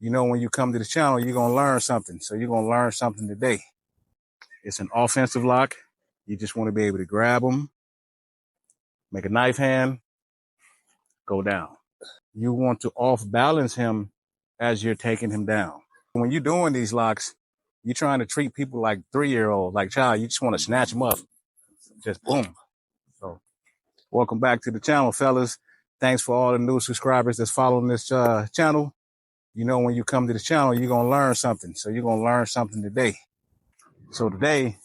you know, when you come to the channel, you're going to learn something. So you're going to learn something today. It's an offensive lock. You just want to be able to grab them, make a knife hand, go down. You want to off balance him as you're taking him down. When you're doing these locks, you're trying to treat people like 3-year-olds, like child. You just want to snatch them up. Just boom. So welcome back to the channel, fellas. Thanks for all the new subscribers that's following this channel. You know, when you come to the channel, you're going to learn something. So you're going to learn something today. So today,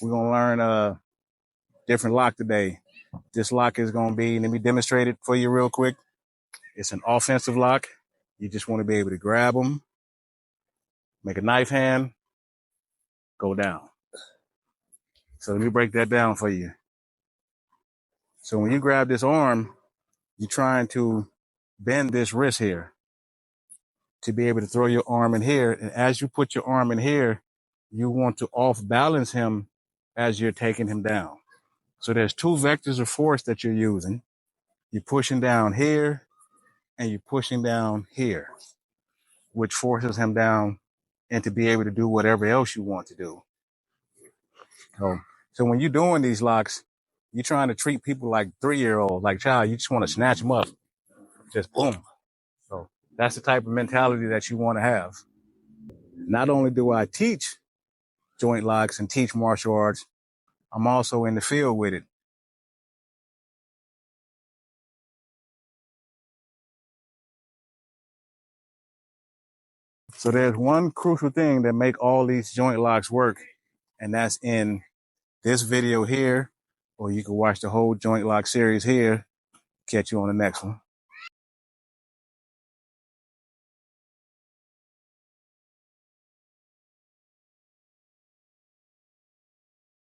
we're going to learn a different lock today. This lock is going to be, let me demonstrate it for you real quick. It's an offensive lock. You just want to be able to grab them, make a knife hand, go down. So let me break that down for you. So when you grab this arm, you're trying to bend this wrist here to be able to throw your arm in here. And as you put your arm in here, you want to off balance him as you're taking him down. So there's two vectors of force that you're using. You're pushing down here and you're pushing down here, which forces him down and to be able to do whatever else you want to do. So when you're doing these locks, you're trying to treat people like 3-year-olds, like child. You just want to snatch them up. Just boom. So that's the type of mentality that you want to have. Not only do I teach joint locks and teach martial arts, I'm also in the field with it. So there's one crucial thing that make all these joint locks work, and that's in this video here, or you can watch the whole joint lock series here. Catch you on the next one.